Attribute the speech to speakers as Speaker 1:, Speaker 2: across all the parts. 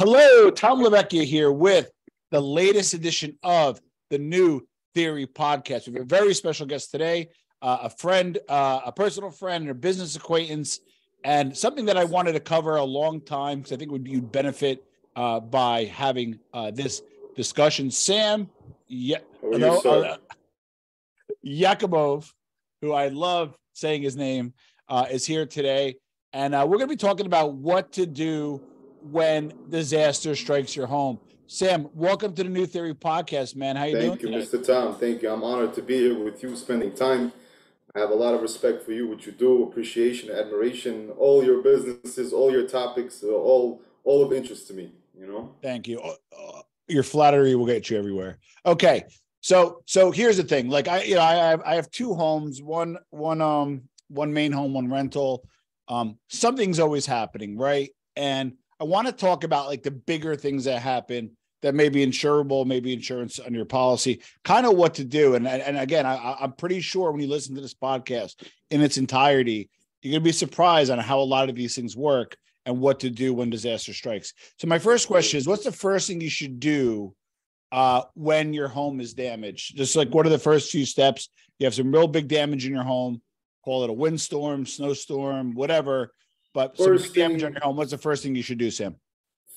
Speaker 1: Hello, Tom Lavecchia here with the latest edition of the New Theory podcast. We have a very special guest today, a friend, a personal friend, and a business acquaintance, and something that I wanted to cover a long time because I think you'd benefit by having this discussion. Sam Yakimov, who I love saying his name, is here today, and we're going to be talking about what to do when disaster strikes your home. Sam, welcome to the New Theory podcast, man. How you doing?
Speaker 2: Thank you, Mr. Tom. Thank you. I'm honored to be here with you, spending time. I have a lot of respect for you, what you do, appreciation, admiration, all your businesses, all your topics, all of interest to me, you know?
Speaker 1: Thank you. Your flattery will get you everywhere. Okay. So here's the thing. Like I have two homes, one main home, one rental. Something's always happening, right? And I want to talk about like the bigger things that happen that may be insurable, maybe insurance on your policy, kind of what to do. And again, I'm pretty sure when you listen to this podcast in its entirety, you're going to be surprised on how a lot of these things work and what to do when disaster strikes. So my first question is, what's the first thing you should do when your home is damaged? Just like, what are the first few steps? You have some real big damage in your home, call it a windstorm, snowstorm, whatever. But some damage on your home, what's the first thing you should do, Sam?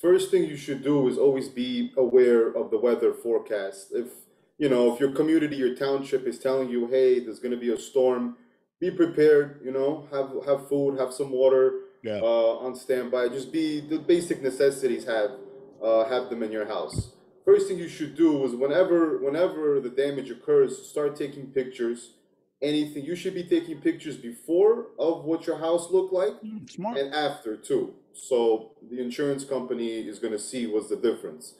Speaker 2: First thing you should do is always be aware of the weather forecast. If your community, your township is telling you, hey, there's going to be a storm, be prepared, have food, have some water on standby. Just be the basic necessities, have them in your house. First thing you should do is whenever the damage occurs, start taking pictures. Anything you should be taking pictures before of what your house looked like
Speaker 1: Smart.
Speaker 2: And after too, so the insurance company is going to see what's the difference.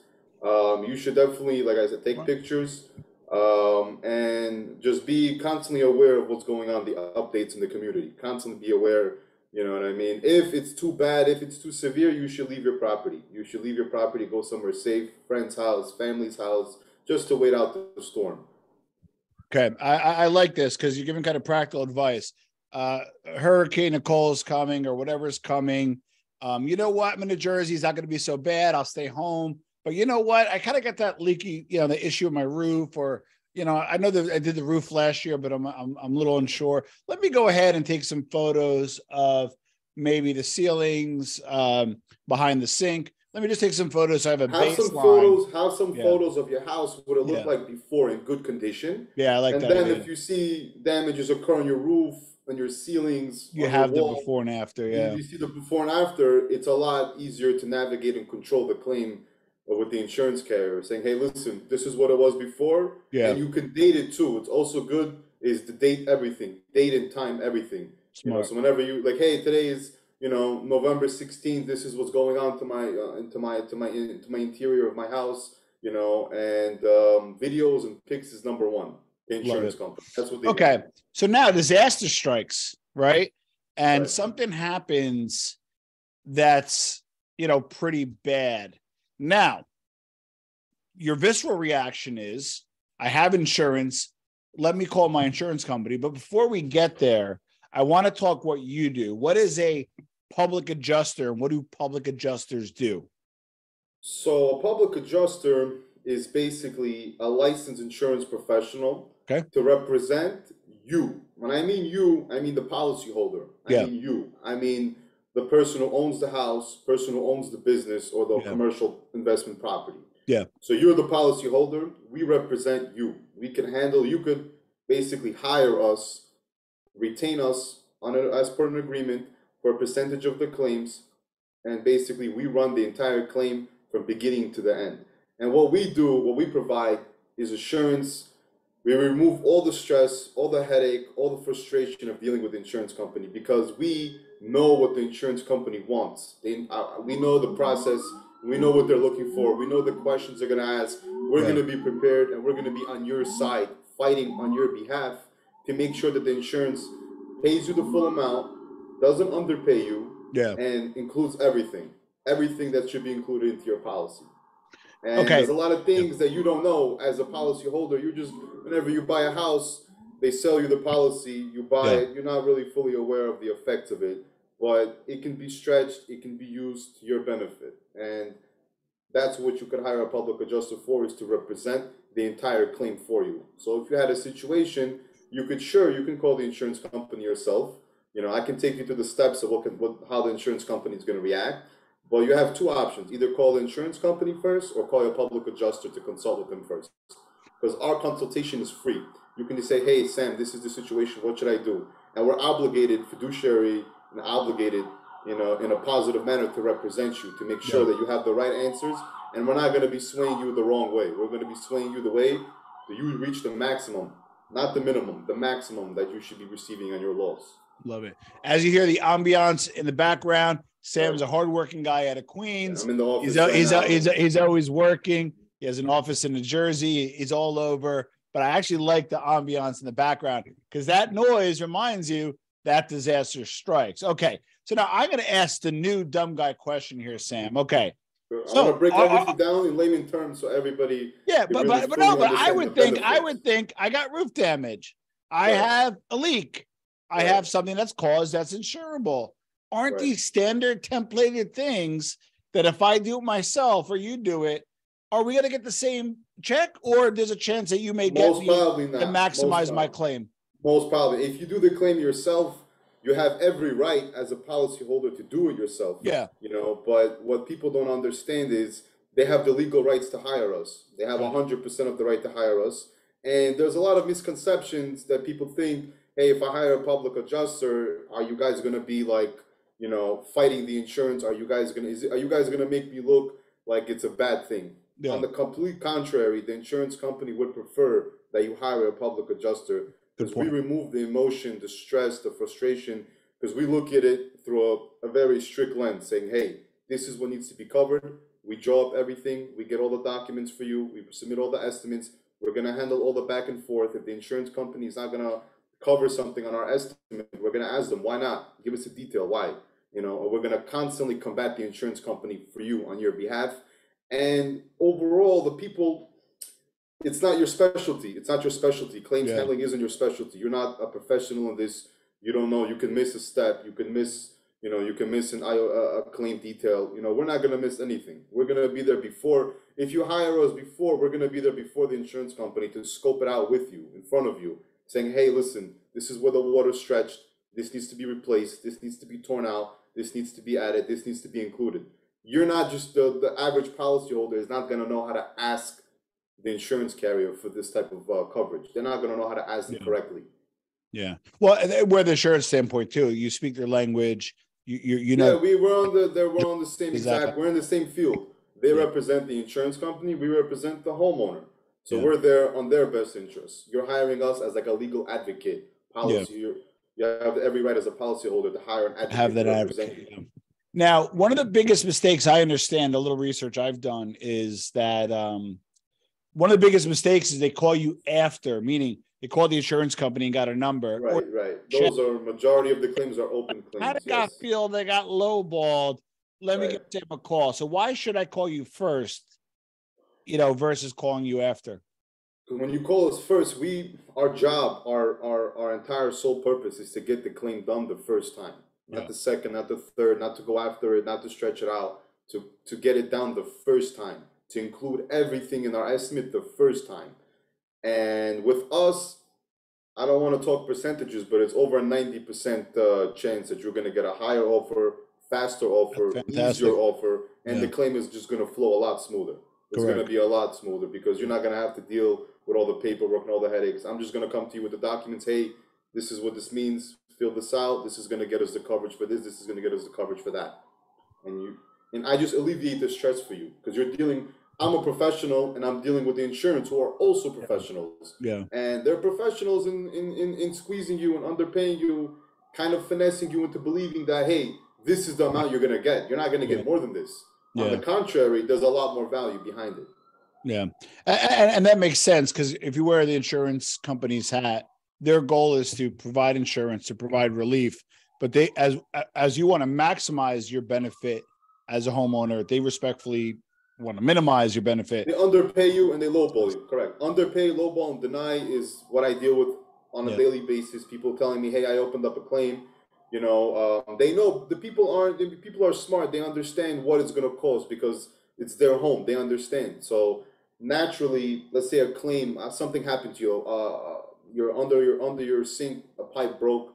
Speaker 2: You should definitely, like I said, take pictures and just be constantly aware of what's going on, the updates in the community. Constantly be aware, you know what I mean? If it's too bad, if it's too severe, you should leave your property. You should leave your property, go somewhere safe, friend's house, family's house, just to wait out the storm.
Speaker 1: Okay, I like this because you're giving kind of practical advice. Hurricane Nicole is coming or whatever is coming. You know what? I'm in New Jersey. It's not going to be so bad. I'll stay home. But you know what? I kind of got that leaky, the issue with my roof, or I know that I did the roof last year, but I'm a little unsure. Let me go ahead and take some photos of maybe the ceilings behind the sink. Let me just take some photos. So I have a baseline.
Speaker 2: Have some photos of your house, what it looked like before in good condition.
Speaker 1: Yeah, I like
Speaker 2: and
Speaker 1: that.
Speaker 2: And then if you see damages occur on your roof and your ceilings,
Speaker 1: you have the before and after. Yeah,
Speaker 2: you see the before and after. It's a lot easier to navigate and control the claim with the insurance carrier, saying, "Hey, listen, this is what it was before."
Speaker 1: Yeah,
Speaker 2: and you can date it too. It's also good is to date everything, date and time everything.
Speaker 1: Smart.
Speaker 2: So whenever you like, hey, today is November 16th, this is what's going on to my into my interior of my house, and videos and pics is number one. The insurance company. That's what they do.
Speaker 1: So now disaster strikes, right? And something happens that's, pretty bad. Now, your visceral reaction is, I have insurance. Let me call my insurance company. But before we get there, I want to talk what you do. What is a public adjuster? What do public adjusters do?
Speaker 2: So a public adjuster is basically a licensed insurance professional to represent you. When I mean you, I mean the policyholder. I mean you. I mean the person who owns the house, person who owns the business or the commercial investment property. Yeah. So you're the policyholder. We represent you. We can handle. You could basically hire us, retain us as per an agreement for a percentage of the claims, and basically we run the entire claim from beginning to the end. And what we provide is assurance. We remove all the stress, all the headache, all the frustration of dealing with the insurance company, because we know what the insurance company wants. We know the process. We know what they're looking for. We know the questions they're going to ask. We're going to be prepared, and we're going to be on your side, fighting on your behalf to make sure that the insurance pays you the full amount, doesn't underpay you, and includes everything that should be included into your policy. And there's a lot of things that you don't know as a policyholder. You just, whenever you buy a house, they sell you the policy, you buy it, you're not really fully aware of the effects of it. but it can be stretched, it can be used to your benefit. And that's what you could hire a public adjuster for, is to represent the entire claim for you. So if you had a situation, you can call the insurance company yourself. I can take you through the steps of how the insurance company is going to react. But you have two options: either call the insurance company first, or call your public adjuster to consult with them first. Because our consultation is free. You can just say, "Hey, Sam, this is the situation. What should I do?" And we're obligated, fiduciary, and obligated, in a positive manner to represent you, to make sure that you have the right answers. And we're not going to be swaying you the wrong way. We're going to be swaying you the way that you reach the maximum, not the minimum, the maximum that you should be receiving on your loss.
Speaker 1: Love it. As you hear the ambiance in the background, Sam's a hardworking guy out of Queens.
Speaker 2: I'm in the office.
Speaker 1: He's always working. He has an office in New Jersey. He's all over. But I actually like the ambiance in the background, because that noise reminds you that disaster strikes. Okay. So now I'm going to ask the new dumb guy question here, Sam. Okay.
Speaker 2: I'm going to break everything down in layman terms so everybody.
Speaker 1: Yeah, but I would think I got roof damage. I have a leak. I have something that's insurable. Aren't these standard templated things that if I do it myself or you do it, are we going to get the same check, or there's a chance that you may get me to maximize my claim?
Speaker 2: Most probably. If you do the claim yourself, you have every right as a policyholder to do it yourself.
Speaker 1: Yeah.
Speaker 2: But what people don't understand is they have the legal rights to hire us. They have 100% of the right to hire us. And there's a lot of misconceptions that people think, hey, if I hire a public adjuster, are you guys going to be like, fighting the insurance? Are you guys going to make me look like it's a bad thing? Yeah. On the complete contrary, the insurance company would prefer that you hire a public adjuster, because we remove the emotion, the stress, the frustration, because we look at it through a very strict lens, saying, hey, this is what needs to be covered. We draw up everything. We get all the documents for you. We submit all the estimates. We're going to handle all the back and forth. If the insurance company is not going to cover something on our estimate, we're going to ask them, why not? Give us a detail. Why? Or we're going to constantly combat the insurance company for you on your behalf. And overall, the people, it's not your specialty. It's not your specialty. Claims handling isn't your specialty. You're not a professional in this. You don't know. You can miss a step. You can miss, a claim detail. We're not going to miss anything. We're going to be there before. If you hire us before, we're going to be there before the insurance company to scope it out with you, in front of you, saying, hey, listen, this is where the water's stretched. This needs to be replaced. This needs to be torn out. This needs to be added. This needs to be included. You're not just the average policyholder is not going to know how to ask the insurance carrier for this type of coverage. They're not going to know how to ask them correctly.
Speaker 1: Yeah. Well, we're the insurance standpoint too. You speak their language. You know.
Speaker 2: Yeah, we're on the same exact. We're in the same field. They represent the insurance company. We represent the homeowner. So we're there on their best interests. You're hiring us as like a legal advocate. You have every right as a policyholder to hire an advocate.
Speaker 1: Have that advocate. Yeah. Now, one of the biggest mistakes I understand, a little research I've done, is that one of the biggest mistakes is they call you after, meaning they call the insurance company and got a number.
Speaker 2: Right. Those are majority of the claims are open claims.
Speaker 1: How did I feel they got lowballed? Let me give them a call. So why should I call you first, versus calling you after?
Speaker 2: When you call us first, our job, our entire sole purpose is to get the claim done the first time. Not the second, not the third, not to go after it, not to stretch it out, to get it down the first time, to include everything in our estimate the first time. And with us, I don't want to talk percentages, but it's over a 90% chance that you're going to get a higher offer, faster offer, easier offer, and the claim is just going to flow a lot smoother. It's going to be a lot smoother because you're not going to have to deal with all the paperwork and all the headaches. I'm just going to come to you with the documents. Hey, this is what this means. Fill this out. This is going to get us the coverage for this. This is going to get us the coverage for that. And I just alleviate the stress for you because I'm a professional and I'm dealing with the insurance who are also professionals.
Speaker 1: Yeah.
Speaker 2: And they're professionals in squeezing you and underpaying you, kind of finessing you into believing that, hey, this is the amount you're going to get. You're not going to get more than this. On the contrary, there's a lot more value behind it.
Speaker 1: Yeah. And that makes sense because if you wear the insurance company's hat, their goal is to provide insurance, to provide relief. But they, as you want to maximize your benefit as a homeowner, they respectfully want to minimize your benefit.
Speaker 2: They underpay you and they lowball you. Correct. Underpay, lowball, and deny is what I deal with on a daily basis. People telling me, hey, I opened up a claim You know, they know the people are smart. They understand what it's going to cost because it's their home. They understand. So naturally, let's say a claim, something happened to you. You're under your sink, a pipe broke,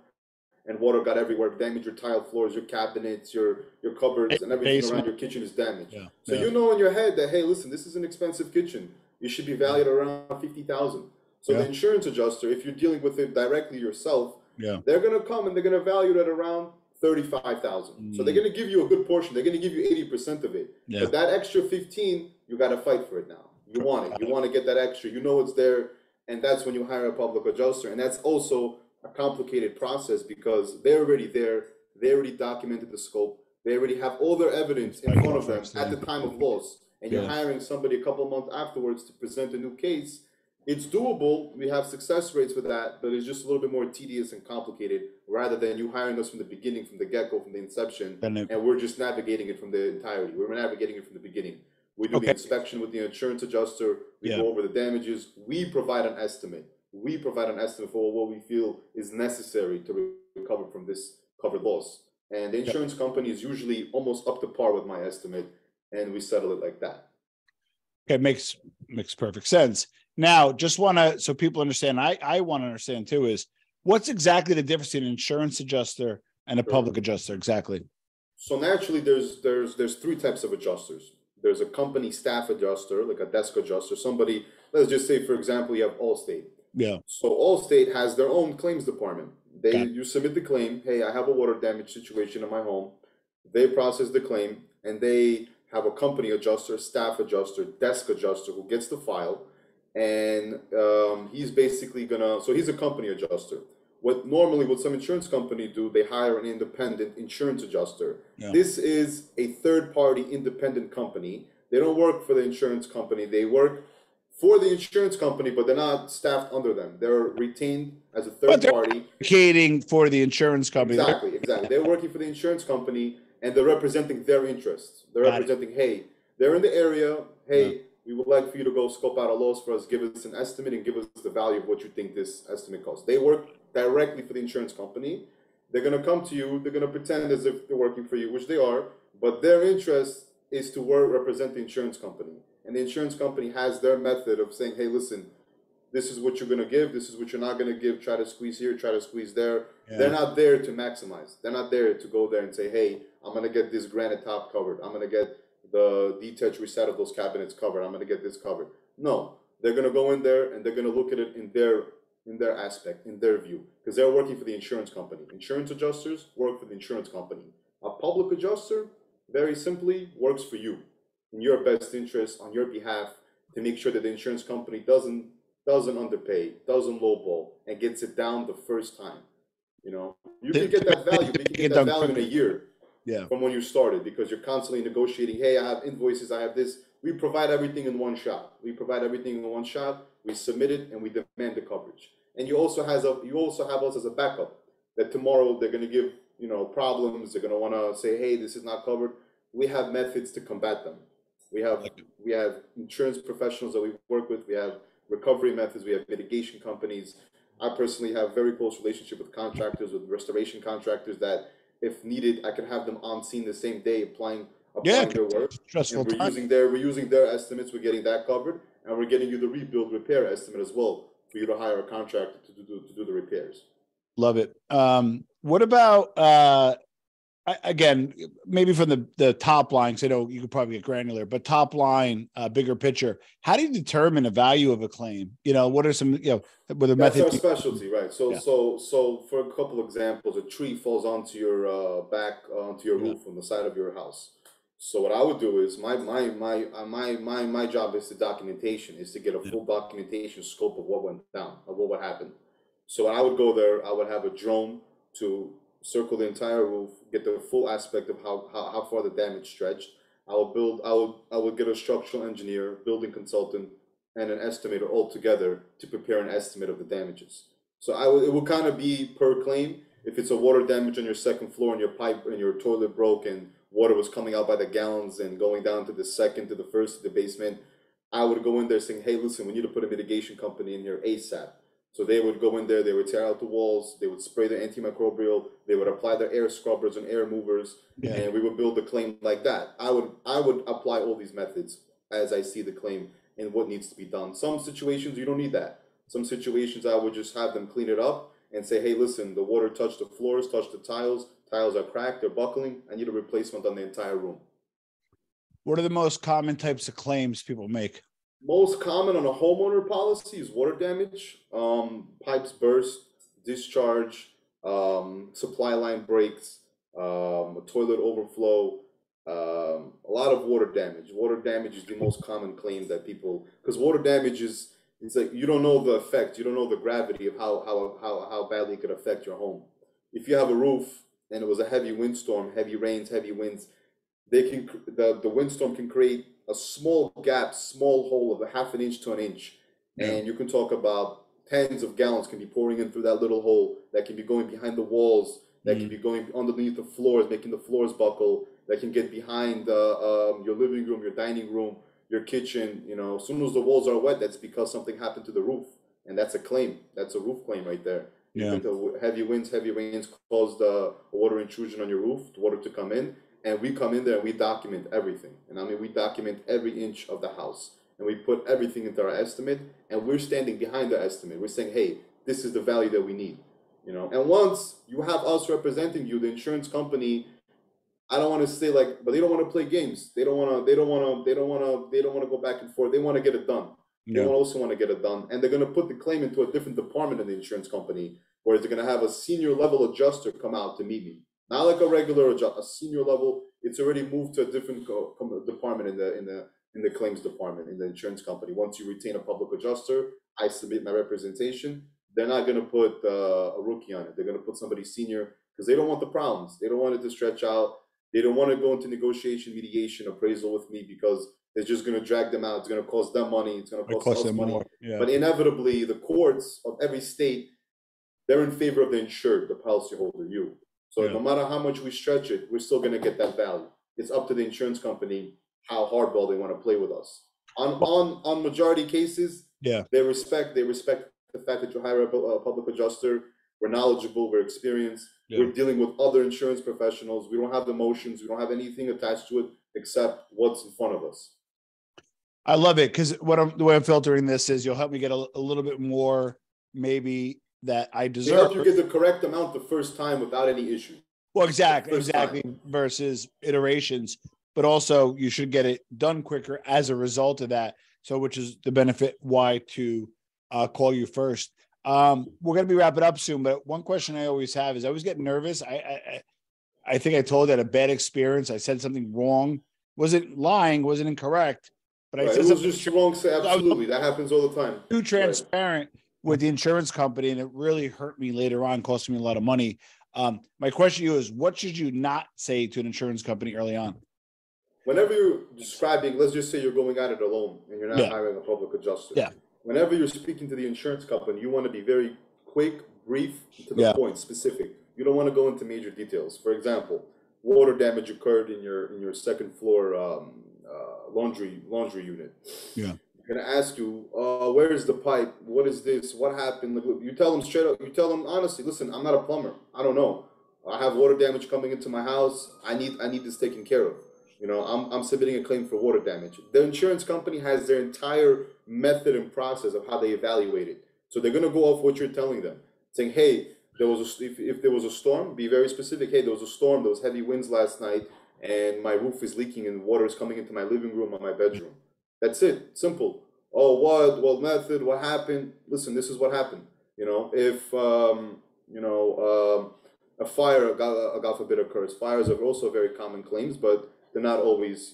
Speaker 2: and water got everywhere, damaged your tile floors, your cabinets, your cupboards, and everything around your kitchen is damaged.
Speaker 1: Yeah.
Speaker 2: So you know in your head that, hey, listen, this is an expensive kitchen. It should be valued around 50,000. So the insurance adjuster, if you're dealing with it directly yourself, they're gonna come and they're gonna value it at around 35,000. So they're gonna give you a good portion. They're gonna give you 80% of it. But that extra 15, you gotta fight for it now. You want it. You want to get that extra. You know it's there, and that's when you hire a public adjuster. And that's also a complicated process because they're already there. They already documented the scope. They already have all their evidence in front of them at the time of loss. And you're hiring somebody a couple of months afterwards to present a new case. It's doable. We have success rates for that, but it's just a little bit more tedious and complicated rather than you hiring us from the beginning, from the get-go, from the inception, and we're just navigating it from the entirety. We're navigating it from the beginning. We do the inspection with the insurance adjuster. We go over the damages. We provide an estimate. We provide an estimate for what we feel is necessary to recover from this covered loss. And the insurance company is usually almost up to par with my estimate, and we settle it like that.
Speaker 1: Okay, makes perfect sense. Now, just want to, so people understand, I want to understand too, is what's exactly the difference between an insurance adjuster and a public adjuster? Exactly.
Speaker 2: So naturally, there's three types of adjusters. There's a company staff adjuster, like a desk adjuster. Somebody, let's just say, for example, you have Allstate.
Speaker 1: Yeah.
Speaker 2: So Allstate has their own claims department. You submit the claim. Hey, I have a water damage situation in my home. They process the claim, and they have a company adjuster, staff adjuster, desk adjuster who gets the file, and he's basically so he's a company adjuster. What some insurance company do, they hire an independent insurance adjuster. This is a third-party independent company. They don't work for the insurance company. They work for the insurance company, but they're not staffed under them. They're retained as a third party.
Speaker 1: Advocating for the insurance company.
Speaker 2: Exactly. They're working for the insurance company, and they're representing their interests. They're representing, hey, they're in the area. Hey, we would like for you to go scope out a loss for us, give us an estimate, and give us the value of what you think this estimate costs. They work directly for the insurance company. They're going to come to you. They're going to pretend as if they're working for you, which they are, but their interest is to represent the insurance company. And the insurance company has their method of saying, hey, listen, this is what you're going to give. This is what you're not going to give. Try to squeeze here, try to squeeze there. They're not there to maximize. They're not there to go there and say, hey, I'm going to get this granite top covered. I'm going to get the detached reset of those cabinets covered. I'm going to get this covered. No, they're going to go in there and they're going to look at it in their aspect, in their view, because they're working for the insurance company. Insurance adjusters work for the insurance company. A public adjuster, very simply, works for you in your best interest on your behalf to make sure that the insurance company doesn't underpay, doesn't lowball, and gets it down the first time. You know, you can get that value. We can get that value in a year from when you started because you're constantly negotiating. Hey, I have invoices. I have this. We provide everything in one shot. We submit it and we demand the coverage. And you also have us as a backup that tomorrow they're going to give problems. They're going to want to say, hey, this is not covered. We have methods to combat them. We have insurance professionals that we work with. We have recovery methods. We have mitigation companies. I personally have a very close relationship with contractors, with restoration contractors that, if needed, I can have them on scene the same day applying their work. And we're using their estimates. We're getting that covered, and we're getting you the rebuild repair estimate as well for you to hire a contractor to do the repairs.
Speaker 1: Love it. What about again, maybe from the top line, because I know you could probably get granular, but top line, bigger picture, how do you determine the value of a claim? What are some, with a method?
Speaker 2: That's our specialty, right? So for a couple of examples, a tree falls onto your onto your roof on the side of your house. So what I would do is my job is the documentation, is to get a full documentation scope of what went down, of what happened. So when I would go there, I would have a drone to circle the entire roof, get the full aspect of how far the damage stretched. I would get a structural engineer, building consultant, and an estimator all together to prepare an estimate of the damages. So it will kind of be per claim. If it's a water damage on your second floor and your pipe and your toilet broke and water was coming out by the gallons and going down to the second, to the first, to the basement, I would go in there saying, hey, listen, we need to put a mitigation company in here ASAP. So they would go in there, they would tear out the walls, they would spray the antimicrobial, they would apply their air scrubbers and air movers, and we would build the claim like that. I would apply all these methods as I see the claim and what needs to be done. Some situations you don't need that. Some situations I would just have them clean it up and say, hey, listen, the water touched the floors, touched the tiles are cracked, they're buckling, I need a replacement on the entire room.
Speaker 1: What are the most common types of claims people make?
Speaker 2: Most common on a homeowner policy is water damage, pipes burst, discharge, supply line breaks, toilet overflow, a lot of water damage. Water damage is the most common claim that people, because water damage is, it's like you don't know the effect, you don't know the gravity of how badly it could affect your home. If you have a roof and it was a heavy windstorm, heavy rains, heavy winds, the windstorm can create a small gap, small hole of a half an inch to an inch. And you can talk about tens of gallons can be pouring in through that little hole that can be going behind the walls, that can be going underneath the floors, making the floors buckle, that can get behind your living room, your dining room, your kitchen. You know, as soon as the walls are wet, that's because something happened to the roof. And that's a claim. That's a roof claim right there. Yeah. Heavy winds, heavy rains caused a water intrusion on your roof, the water to come in. And we come in there and we document everything. And I mean, we document every inch of the house. And we put everything into our estimate. And we're standing behind the estimate. We're saying, hey, this is the value that we need. You know, and once you have us representing you, the insurance company, I don't want to say like, but they don't want to play games. They don't want to go back and forth. They want to get it done. They also want to get it done. And they're going to put the claim into a different department in the insurance company, where they're going to have a senior level adjuster come out to meet me. Not like a regular adjuster, a senior level. It's already moved to a different department in the claims department in the insurance company. Once you retain a public adjuster, I submit my representation. They're not going to put a rookie on it. They're going to put somebody senior because they don't want the problems. They don't want it to stretch out. They don't want to go into negotiation, mediation, appraisal with me because it's just going to drag them out. It's going to cost them money. It's going to cost us money. Yeah. But inevitably, the courts of every state, they're in favor of the insured, the policyholder, you. So no matter how much we stretch it, we're still going to get that value. It's up to the insurance company how hardball they want to play with us. On majority cases, they respect the fact that you hire a public adjuster. We're knowledgeable, we're experienced. We're dealing with other insurance professionals. We don't have emotions. We don't have anything attached to it except what's in front of us.
Speaker 1: I love it because the way I'm filtering this is you'll help me get a little bit more maybe that I deserve.
Speaker 2: They help you get the correct amount the first time without any issue.
Speaker 1: Well, exactly versus iterations, but also you should get it done quicker as a result of that. So, which is the benefit why to call you first. We're going to be wrapping up soon, but one question I always have is I always get nervous. I think I told you I had a bad experience. I said something wrong. Wasn't lying, wasn't incorrect, but I said
Speaker 2: it was just wrong. Absolutely. That happens all the time.
Speaker 1: Too transparent with the insurance company, and it really hurt me later on, costing me a lot of money. My question to you is, what should you not say to an insurance company early on?
Speaker 2: Whenever you're describing, let's just say you're going at it alone and you're not hiring a public adjuster.
Speaker 1: Yeah.
Speaker 2: Whenever you're speaking to the insurance company, you want to be very quick, brief, to the point, specific. You don't want to go into major details. For example, water damage occurred in your second floor laundry unit. Yeah. Going to ask you, where is the pipe? What is this? What happened? You tell them straight up. You tell them honestly. Listen, I'm not a plumber. I don't know. I have water damage coming into my house. I need this taken care of. You know, I'm submitting a claim for water damage. The insurance company has their entire method and process of how they evaluate it. So they're going to go off what you're telling them, saying, hey, if there was a storm, be very specific. Hey, there was a storm. There was heavy winds last night, and my roof is leaking, and water is coming into my living room or my bedroom. That's it. Simple. Oh, what method? What happened? Listen, this is what happened. You know, if a fire, God forbid, occurs. Fires are also very common claims, but they're not always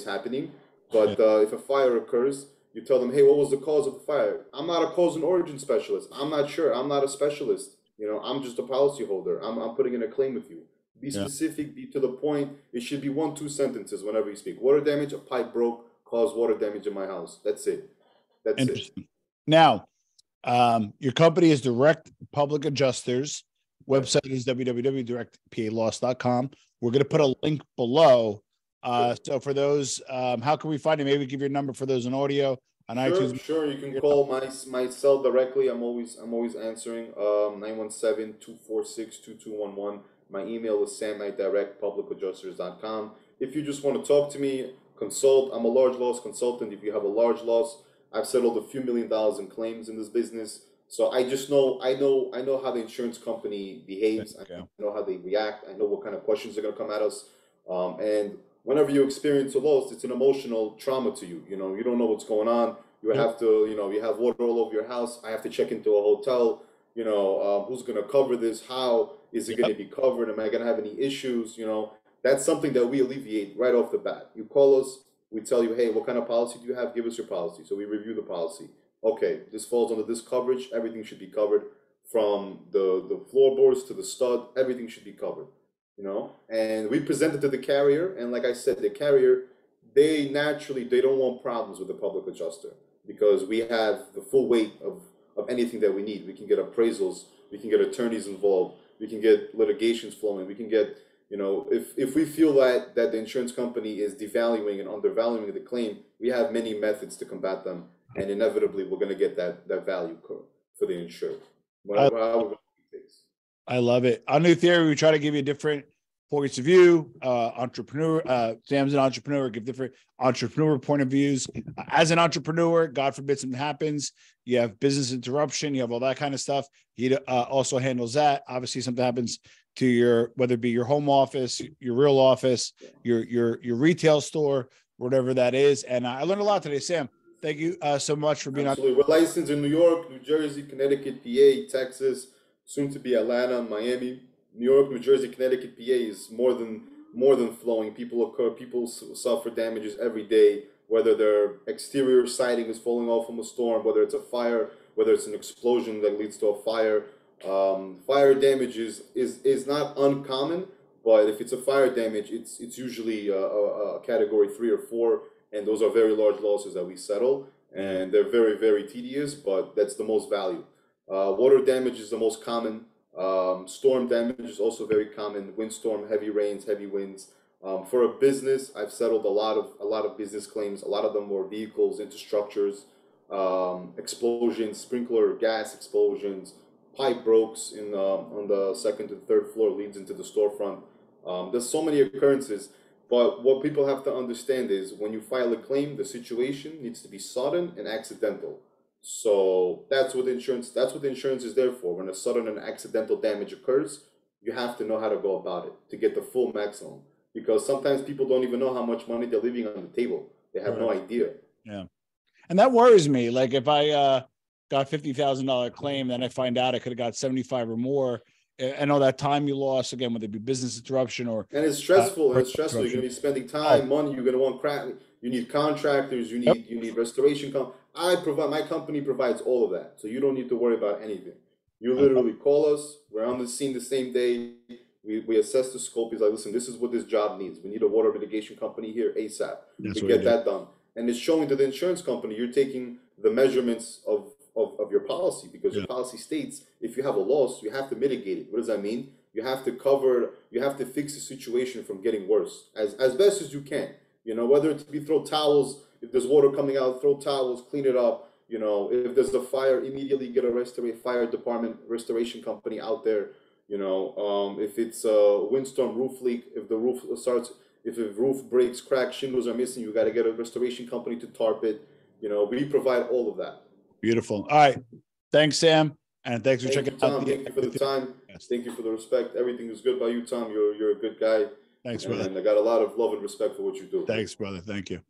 Speaker 2: happening. But if a fire occurs, you tell them, hey, what was the cause of the fire? I'm not a cause and origin specialist. I'm not sure. I'm not a specialist. You know, I'm just a policyholder. I'm putting in a claim with you. Be specific. Be to the point. It should be 1-2 sentences whenever you speak. Water damage. A pipe broke. Caused water damage in my house. That's it. That's it.
Speaker 1: Now, your company is Direct Public Adjusters. Website is www.directpaloss.com. We're going to put a link below. So for those, how can we find it? Maybe give your number for those in audio. on
Speaker 2: Sure,
Speaker 1: iTunes.
Speaker 2: sure. You can call my cell directly. I'm always answering. 917-246-2211. My email is sam@publicadjusters.com. If you just want to talk to me, consult. I'm a large loss consultant. If you have a large loss, I've settled a few $1 million in claims in this business. So I just know I know how the insurance company behaves. I know how they react. I know what kind of questions are going to come at us. And whenever you experience a loss, it's an emotional trauma to you. You know, you don't know what's going on. You have to, you have water all over your house. I have to check into a hotel. Who's going to cover this? How is it going to be covered? Am I going to have any issues? That's something that we alleviate right off the bat. You call us, we tell you, hey, what kind of policy do you have? Give us your policy. So we review the policy. Okay, this falls under this coverage. Everything should be covered from the floorboards to the stud. Everything should be covered. And we present it to the carrier, and like I said, the carrier, they don't want problems with the public adjuster, because we have the full weight of anything that we need. We can get appraisals, we can get attorneys involved, we can get litigations flowing, we can get, if we feel that the insurance company is devaluing and undervaluing the claim, we have many methods to combat them, and inevitably we're going to get that value for the insured.
Speaker 1: I love it. On New Theory, we try to give you different points of view. Sam's an entrepreneur, give different entrepreneur point of views. As an entrepreneur, God forbid something happens, you have business interruption, you have all that kind of stuff. He also handles that. Obviously, something happens to whether it be your home office, your real office, your retail store, whatever that is. And I learned a lot today, Sam. Thank you so much for being on.
Speaker 2: We're licensed in New York, New Jersey, Connecticut, PA, Texas, soon to be Atlanta, Miami. New York, New Jersey, Connecticut, PA is more than flowing. People suffer damages every day, whether their exterior siding is falling off from a storm, whether it's a fire, whether it's an explosion that leads to a fire. Fire damage is not uncommon, but if it's a fire damage, it's usually a category 3 or 4, and those are very large losses that we settle, and they're very, very tedious, but that's the most value. Water damage is the most common. Storm damage is also very common. Windstorm, heavy rains, heavy winds. For a business, I've settled a lot of business claims. A lot of them were vehicles into structures, explosions, sprinkler gas explosions, pipe breaks on the second and third floor leads into the storefront. There's so many occurrences. But what people have to understand is when you file a claim, the situation needs to be sudden and accidental. So that's what insurance is there for. When a sudden and accidental damage occurs, you have to know how to go about it to get the full maximum. Because sometimes people don't even know how much money they're leaving on the table. They have no idea.
Speaker 1: Yeah. And that worries me. Like if I got $50,000 claim, then I find out I could have got 75 or more. And all that time you lost, again, whether it be business interruption or...
Speaker 2: And it's stressful. You're going to be spending time, money. You're going to want you need contractors. You need restoration. My company provides all of that. So you don't need to worry about anything. You literally call us. We're on the scene the same day. We assess the scope. He's like, listen, this is what this job needs. We need a water mitigation company here ASAP. We get that done. And it's showing to the insurance company, you're taking the measurements of your policy, because your policy states if you have a loss, you have to mitigate it. What does that mean? You have to fix the situation from getting worse as best as you can. Whether it be throw towels, if there's water coming out, throw towels, clean it up. If there's a fire, immediately get a fire department restoration company out there. If it's a windstorm roof leak, if the roof breaks, cracks, shingles are missing, you got to get a restoration company to tarp it. We provide all of that. Beautiful. All right. Thanks, Sam. And thanks for checking out. Thank you for the time. Yes. Thank you for the respect. Everything is good by you, Tom. You're a good guy. Thanks, brother. And I got a lot of love and respect for what you do. Thanks, brother. Thank you.